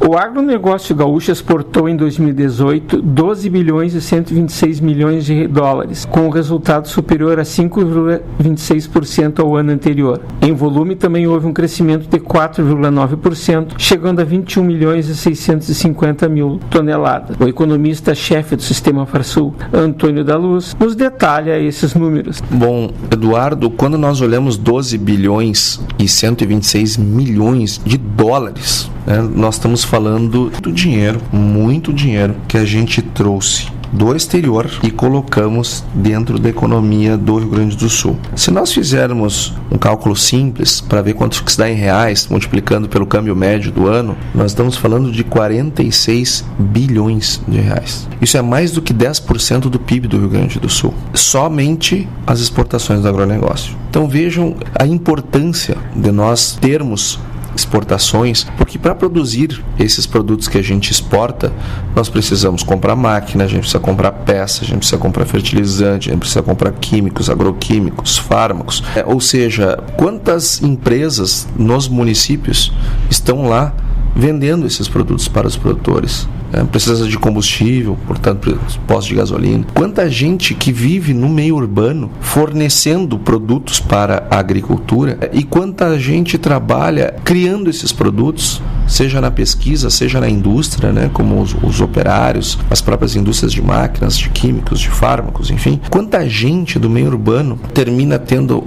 O agronegócio gaúcho exportou em 2018 12 bilhões e 126 milhões de dólares, com um resultado superior a 5,26% ao ano anterior. Em volume também houve um crescimento de 4,9%, chegando a 21 milhões e 650 mil toneladas. O economista-chefe do Sistema Farsul, Antônio da Luz, nos detalha esses números. Bom, Eduardo, quando nós olhamos 12 bilhões e 126 milhões de dólares, nós estamos falando do dinheiro, muito dinheiro que a gente trouxe do exterior e colocamos dentro da economia do Rio Grande do Sul. Se nós fizermos um cálculo simples para ver quanto que se dá em reais, multiplicando pelo câmbio médio do ano, nós estamos falando de 46 bilhões de reais. Isso é mais do que 10% do PIB do Rio Grande do Sul. Somente as exportações do agronegócio. Então vejam a importância de nós termos exportações, porque para produzir esses produtos que a gente exporta, nós precisamos comprar máquina, a gente precisa comprar peça, a gente precisa comprar fertilizante, a gente precisa comprar químicos, agroquímicos, fármacos. Ou seja, quantas empresas nos municípios estão lá vendendo esses produtos para os produtores? Precisa de combustível, portanto, postos de gasolina. Quanta gente que vive no meio urbano fornecendo produtos para a agricultura e quanta gente trabalha criando esses produtos, seja na pesquisa, seja na indústria, como os operários, as próprias indústrias de máquinas, de químicos, de fármacos, enfim. Quanta gente do meio urbano termina tendo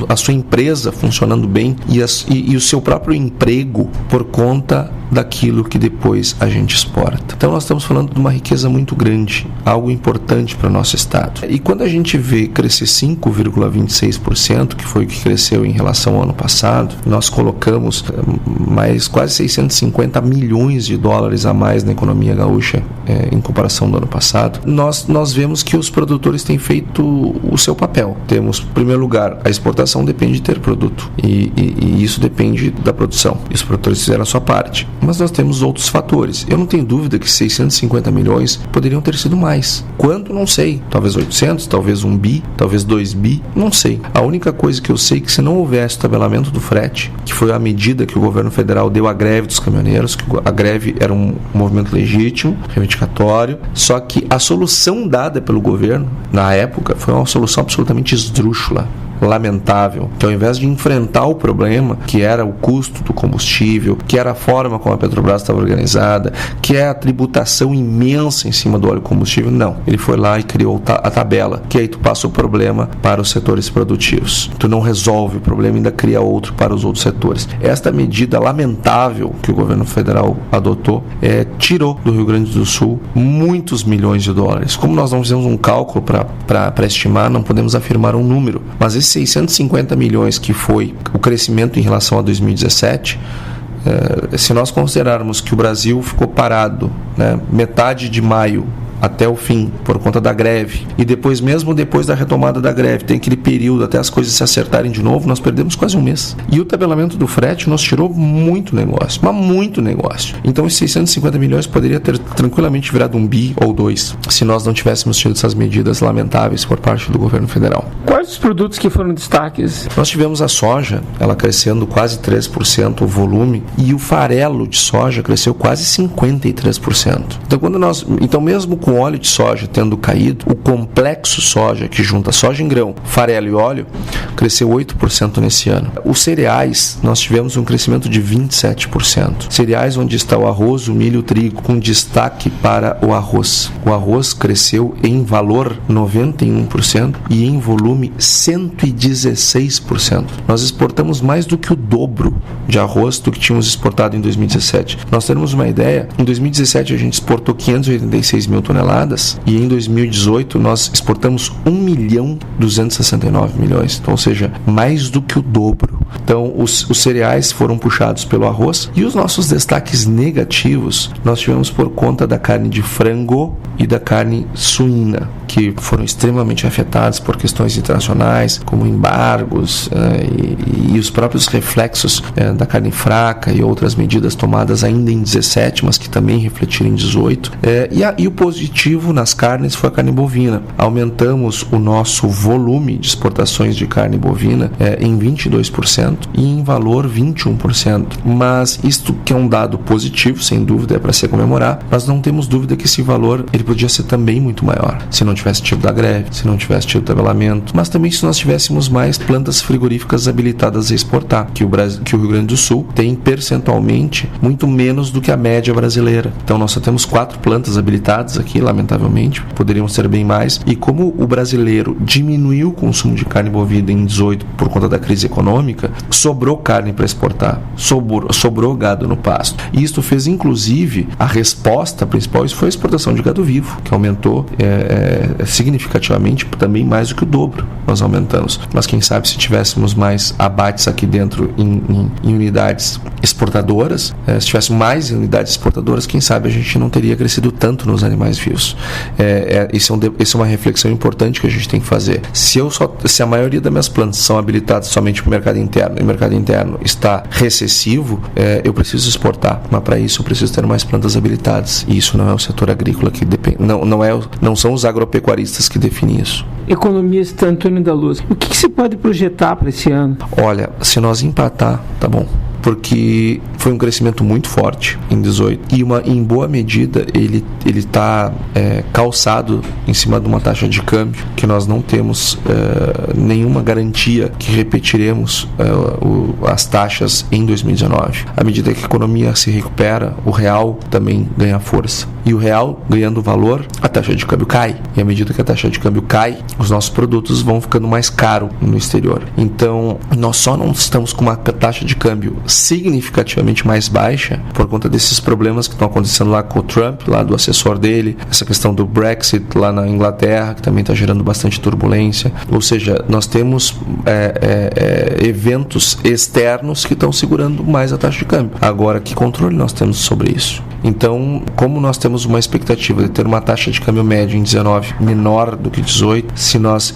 a sua empresa funcionando bem e o seu próprio emprego por conta daquilo que depois a gente exporta. Então nós estamos falando de uma riqueza muito grande, algo importante para o nosso estado. E quando a gente vê crescer 5,26%, que foi o que cresceu em relação ao ano passado, nós colocamos mais quase 650 milhões de dólares a mais na economia gaúcha em comparação do ano passado. Nós vemos que os produtores têm feito o seu papel. Temos, em primeiro lugar, a exportação depende de ter produto e isso depende da produção. E os produtores fizeram a sua parte. Mas nós temos outros fatores. Eu não tenho dúvida que 650 milhões poderiam ter sido mais. Quanto? Não sei. Talvez 800, talvez 1 bi, talvez 2 bi, não sei. A única coisa que eu sei é que se não houvesse o tabelamento do frete, que foi a medida que o governo federal deu à greve dos caminhoneiros, que a greve era um movimento legítimo, reivindicatório, só que a solução dada pelo governo, na época, foi uma solução absolutamente esdrúxula, lamentável, que ao invés de enfrentar o problema, que era o custo do combustível, que era a forma como a Petrobras estava organizada, que é a tributação imensa em cima do óleo combustível, não. Ele foi lá e criou a tabela, que aí tu passa o problema para os setores produtivos. Tu não resolve o problema e ainda cria outro para os outros setores. Esta medida lamentável que o governo federal adotou tirou do Rio Grande do Sul muitos milhões de dólares. Como nós não fizemos um cálculo para estimar, não podemos afirmar um número, mas esses 650 milhões que foi o crescimento em relação a 2017, se nós considerarmos que o Brasil ficou parado, metade de maio até o fim, por conta da greve, e depois, mesmo depois da retomada da greve, tem aquele período até as coisas se acertarem de novo, nós perdemos quase um mês. E o tabelamento do frete nos tirou muito negócio, mas muito negócio. Então esses 650 milhões poderia ter tranquilamente virado 1 bi ou 2, se nós não tivéssemos tido essas medidas lamentáveis por parte do governo federal. Quais os produtos que foram destaques? Nós tivemos a soja, ela crescendo quase 3% o volume, e o farelo de soja cresceu quase 53%. Então mesmo com óleo de soja tendo caído, o complexo soja, que junta soja em grão, farelo e óleo, cresceu 8% nesse ano. Os cereais, nós tivemos um crescimento de 27%. Cereais onde está o arroz, o milho, o trigo, com destaque para o arroz. O arroz cresceu em valor 91% e em volume 116%. Nós exportamos mais do que o dobro de arroz do que tínhamos exportado em 2017. Nós temos uma ideia, em 2017 a gente exportou 586 mil toneladas e em 2018 nós exportamos 1.269 milhões, então, ou seja, mais do que o dobro. Então os cereais foram puxados pelo arroz e os nossos destaques negativos nós tivemos por conta da carne de frango e da carne suína. que foram extremamente afetados por questões internacionais, como embargos e os próprios reflexos da carne fraca e outras medidas tomadas ainda em 17, mas que também refletiram em 18. E o positivo nas carnes foi a carne bovina. Aumentamos o nosso volume de exportações de carne bovina em 22% e em valor 21%. Mas isto que é um dado positivo, sem dúvida, é para se comemorar, mas não temos dúvida que esse valor ele podia ser também muito maior, se não tivesse tido da greve, se não tivesse tido tabelamento, mas também se nós tivéssemos mais plantas frigoríficas habilitadas a exportar, que o Rio Grande do Sul tem percentualmente muito menos do que a média brasileira. Então nós só temos 4 plantas habilitadas aqui, lamentavelmente, poderiam ser bem mais, e como o brasileiro diminuiu o consumo de carne bovina em 18 por conta da crise econômica, sobrou carne para exportar, sobrou gado no pasto. E isto fez, inclusive, a resposta principal, isso foi a exportação de gado vivo, que aumentou significativamente, também mais do que o dobro nós aumentamos. Mas quem sabe se tivéssemos mais abates aqui dentro em unidades exportadoras, se tivéssemos mais unidades exportadoras, quem sabe a gente não teria crescido tanto nos animais vivos. Isso é uma reflexão importante que a gente tem que fazer. Se a maioria das minhas plantas são habilitadas somente para o mercado interno, e o mercado interno está recessivo, eu preciso exportar, mas para isso eu preciso ter mais plantas habilitadas, e isso não é o setor agrícola que depende, não são os agropecuaristas que definem isso. Economista Antônio da Luz, o que se pode projetar para esse ano? Olha, se nós empatar, tá bom, porque foi um crescimento muito forte em 18 e em boa medida ele está calçado em cima de uma taxa de câmbio que nós não temos nenhuma garantia que repetiremos as taxas em 2019. À medida que a economia se recupera, o real também ganha força, e o real ganhando valor, a taxa de câmbio cai, e à medida que a taxa de câmbio cai, os nossos produtos vão ficando mais caros no exterior. Então nós só não estamos com uma taxa de câmbio significativamente mais baixa por conta desses problemas que estão acontecendo lá com o Trump, lá do assessor dele, essa questão do Brexit lá na Inglaterra, que também está gerando bastante turbulência. Ou seja, nós temos eventos externos que estão segurando mais a taxa de câmbio. Agora, que controle nós temos sobre isso? Então, como nós temos uma expectativa de ter uma taxa de câmbio média em 19 menor do que 18, nós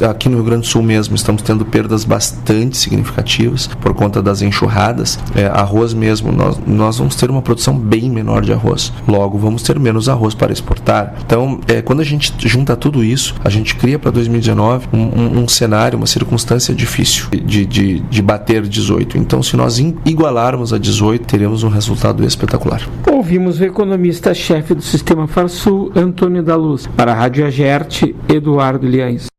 aqui no Rio Grande do Sul mesmo estamos tendo perdas bastante significativas por conta das enxurradas, arroz mesmo, nós vamos ter uma produção bem menor de arroz, logo vamos ter menos arroz para exportar. Então, quando a gente junta tudo isso, a gente cria para 2019 um cenário, uma circunstância difícil de bater 18. Então, se nós igualarmos a 18, teremos um resultado espetacular. Ouvimos o economista-chefe do Sistema Farsul, Antônio da Luz. Para a Rádio Agerte, Eduardo Liães.